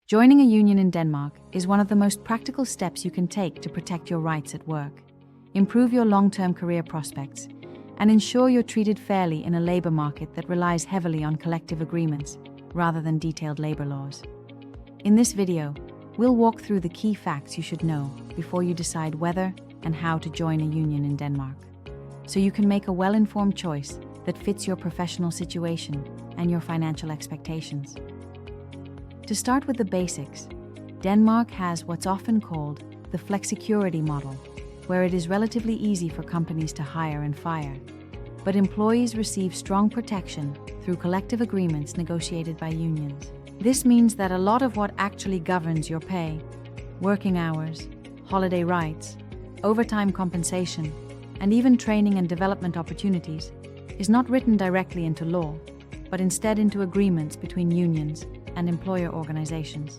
Joining a union in Denmark is one of the most practical steps you can take to protect your rights at work, improve your long-term career prospects, and ensure you're treated fairly in a labor market that relies heavily on collective agreements rather than detailed labor laws. In this video, we'll walk through the key facts you should know before you decide whether and how to join a union in Denmark, so you can make a well-informed choice that fits your professional situation and your financial expectations. To start with the basics, Denmark has what's often called the flexicurity model, where it is relatively easy for companies to hire and fire, but employees receive strong protection through collective agreements negotiated by unions. This means that a lot of what actually governs your pay, working hours, holiday rights, overtime compensation, and even training and development opportunities is not written directly into law, but instead into agreements between unions and employer organizations.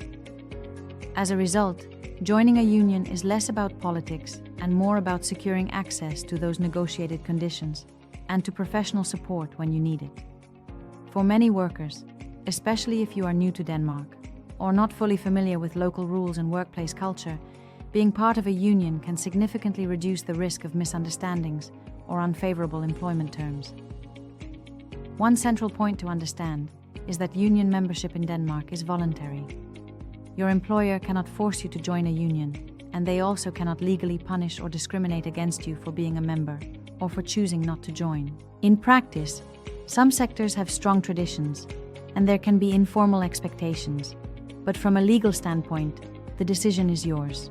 As a result, joining a union is less about politics and more about securing access to those negotiated conditions and to professional support when you need it. For many workers, especially if you are new to Denmark or not fully familiar with local rules and workplace culture, being part of a union can significantly reduce the risk of misunderstandings or unfavorable employment terms. One central point to understand is that union membership in Denmark is voluntary. Your employer cannot force you to join a union, and they also cannot legally punish or discriminate against you for being a member or for choosing not to join. In practice, some sectors have strong traditions, and there can be informal expectations, but from a legal standpoint, the decision is yours.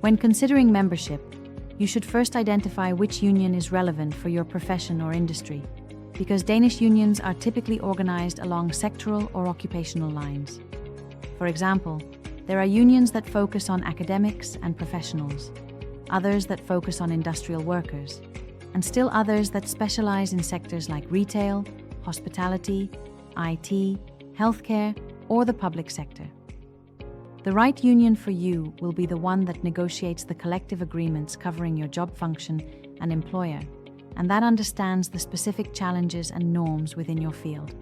When considering membership, you should first identify which union is relevant for your profession or industry, because Danish unions are typically organized along sectoral or occupational lines. For example, there are unions that focus on academics and professionals, others that focus on industrial workers, and still others that specialize in sectors like retail, hospitality, IT, healthcare, or the public sector. The right union for you will be the one that negotiates the collective agreements covering your job function and employer, and that understands the specific challenges and norms within your field.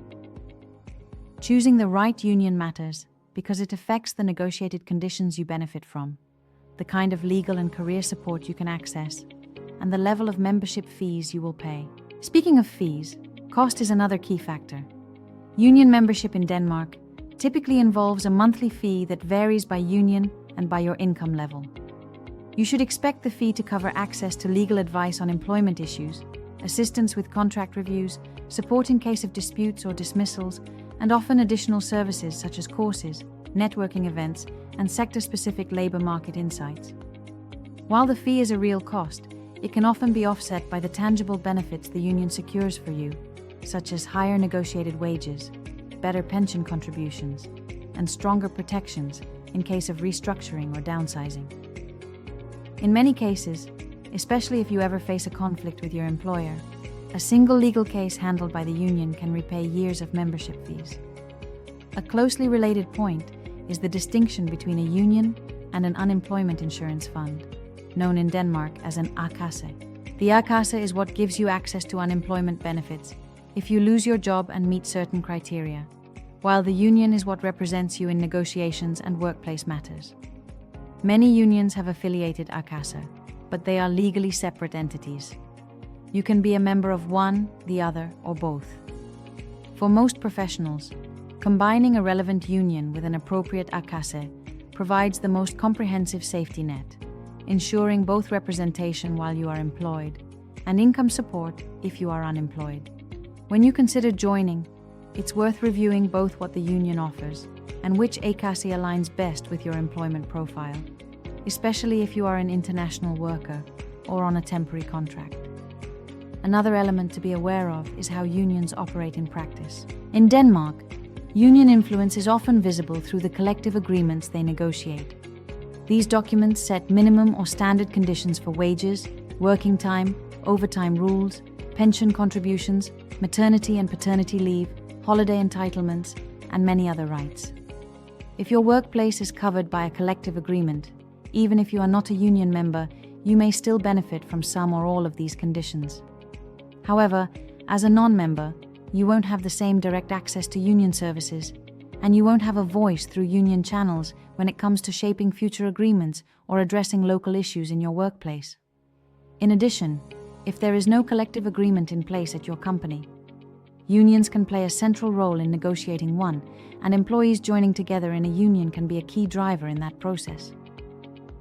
Choosing the right union matters because it affects the negotiated conditions you benefit from, the kind of legal and career support you can access, and the level of membership fees you will pay. Speaking of fees, cost is another key factor. Union membership in Denmark typically involves a monthly fee that varies by union and by your income level. You should expect the fee to cover access to legal advice on employment issues, assistance with contract reviews, support in case of disputes or dismissals, and often additional services such as courses, networking events, and sector-specific labor market insights. While the fee is a real cost, it can often be offset by the tangible benefits the union secures for you, such as higher negotiated wages, better pension contributions, and stronger protections in case of restructuring or downsizing. In many cases, especially if you ever face a conflict with your employer, a single legal case handled by the union can repay years of membership fees. A closely related point is the distinction between a union and an unemployment insurance fund, known in Denmark as an A-kasse. The A-kasse is what gives you access to unemployment benefits if you lose your job and meet certain criteria, while the union is what represents you in negotiations and workplace matters. Many unions have affiliated A-kasse, but they are legally separate entities. You can be a member of one, the other, or both. For most professionals, combining a relevant union with an appropriate A-kasse provides the most comprehensive safety net, ensuring both representation while you are employed and income support if you are unemployed. When you consider joining, it's worth reviewing both what the union offers and which A-kasse aligns best with your employment profile, especially if you are an international worker or on a temporary contract. Another element to be aware of is how unions operate in practice. In Denmark, union influence is often visible through the collective agreements they negotiate. These documents set minimum or standard conditions for wages, working time, overtime rules, pension contributions, maternity and paternity leave, holiday entitlements, and many other rights. If your workplace is covered by a collective agreement, even if you are not a union member, you may still benefit from some or all of these conditions. However, as a non-member, you won't have the same direct access to union services, and you won't have a voice through union channels when it comes to shaping future agreements or addressing local issues in your workplace. In addition, if there is no collective agreement in place at your company, unions can play a central role in negotiating one, and employees joining together in a union can be a key driver in that process.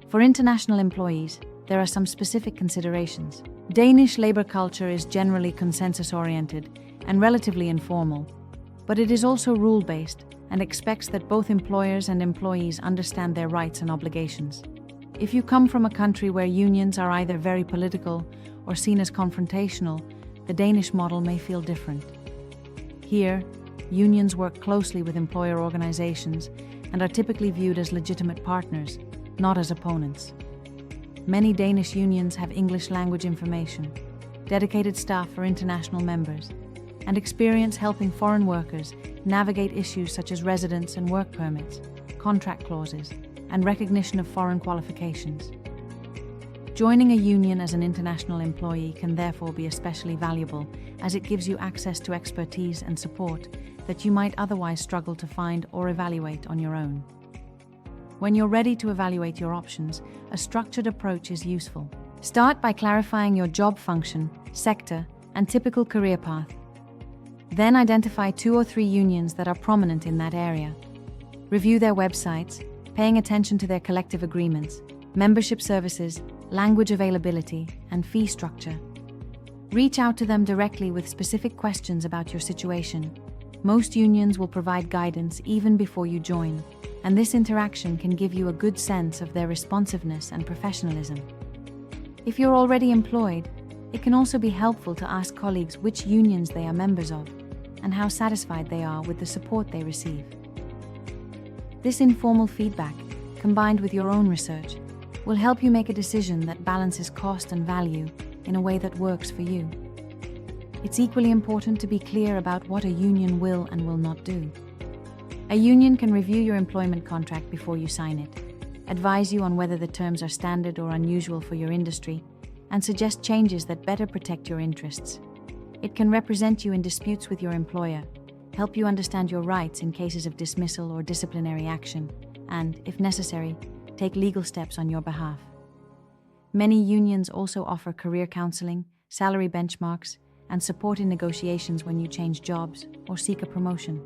For international employees, there are some specific considerations. Danish labor culture is generally consensus-oriented and relatively informal, but it is also rule-based and expects that both employers and employees understand their rights and obligations. If you come from a country where unions are either very political or seen as confrontational, the Danish model may feel different. Here, unions work closely with employer organizations and are typically viewed as legitimate partners, not as opponents. Many Danish unions have English language information, dedicated staff for international members, and experience helping foreign workers navigate issues such as residence and work permits, contract clauses, and recognition of foreign qualifications. Joining a union as an international employee can therefore be especially valuable, as it gives you access to expertise and support that you might otherwise struggle to find or evaluate on your own. When you're ready to evaluate your options, a structured approach is useful. Start by clarifying your job function, sector, and typical career path. Then identify 2 or 3 unions that are prominent in that area. Review their websites, paying attention to their collective agreements, membership services, language availability, and fee structure. Reach out to them directly with specific questions about your situation. Most unions will provide guidance even before you join, and this interaction can give you a good sense of their responsiveness and professionalism. If you're already employed, it can also be helpful to ask colleagues which unions they are members of and how satisfied they are with the support they receive. This informal feedback, combined with your own research, will help you make a decision that balances cost and value in a way that works for you. It's equally important to be clear about what a union will and will not do. A union can review your employment contract before you sign it, advise you on whether the terms are standard or unusual for your industry, and suggest changes that better protect your interests. It can represent you in disputes with your employer, help you understand your rights in cases of dismissal or disciplinary action, and, if necessary, take legal steps on your behalf. Many unions also offer career counseling, salary benchmarks, and support in negotiations when you change jobs or seek a promotion.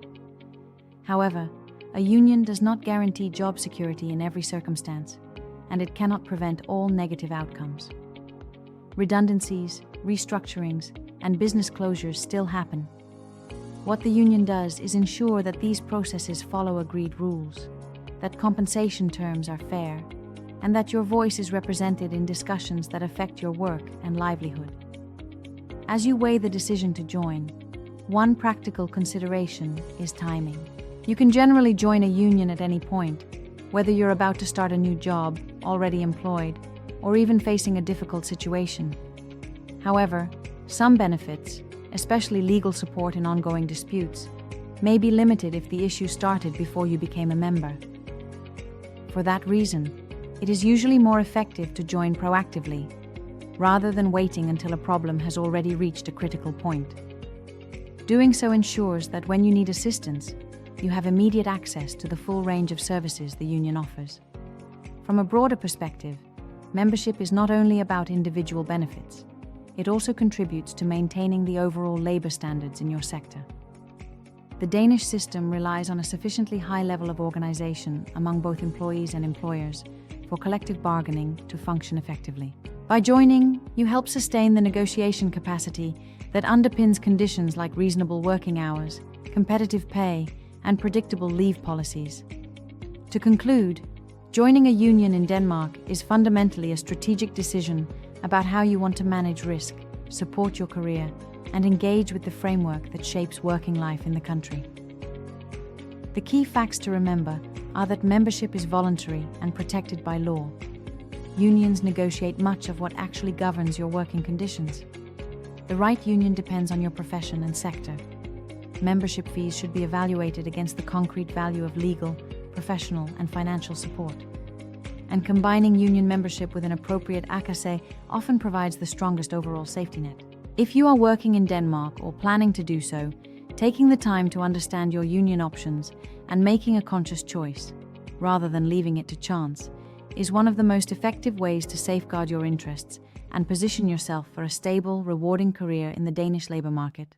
However, a union does not guarantee job security in every circumstance, and it cannot prevent all negative outcomes. Redundancies, restructurings, and business closures still happen. What the union does is ensure that these processes follow agreed rules, that compensation terms are fair, and that your voice is represented in discussions that affect your work and livelihood. As you weigh the decision to join, one practical consideration is timing. You can generally join a union at any point, whether you're about to start a new job, already employed, or even facing a difficult situation. However, some benefits, especially legal support in ongoing disputes, may be limited if the issue started before you became a member. For that reason, it is usually more effective to join proactively, rather than waiting until a problem has already reached a critical point. Doing so ensures that when you need assistance, you have immediate access to the full range of services the union offers. From a broader perspective, membership is not only about individual benefits, it also contributes to maintaining the overall labor standards in your sector. The Danish system relies on a sufficiently high level of organization among both employees and employers for collective bargaining to function effectively. By joining, you help sustain the negotiation capacity that underpins conditions like reasonable working hours, competitive pay, and predictable leave policies. To conclude, joining a union in Denmark is fundamentally a strategic decision about how you want to manage risk, support your career, and engage with the framework that shapes working life in the country. The key facts to remember are that membership is voluntary and protected by law. Unions negotiate much of what actually governs your working conditions. The right union depends on your profession and sector. Membership fees should be evaluated against the concrete value of legal, professional, and financial support. And combining union membership with an appropriate AKase often provides the strongest overall safety net. If you are working in Denmark or planning to do so, Taking the time to understand your union options and making a conscious choice, rather than leaving it to chance, is one of the most effective ways to safeguard your interests and position yourself for a stable, rewarding career in the Danish labor market.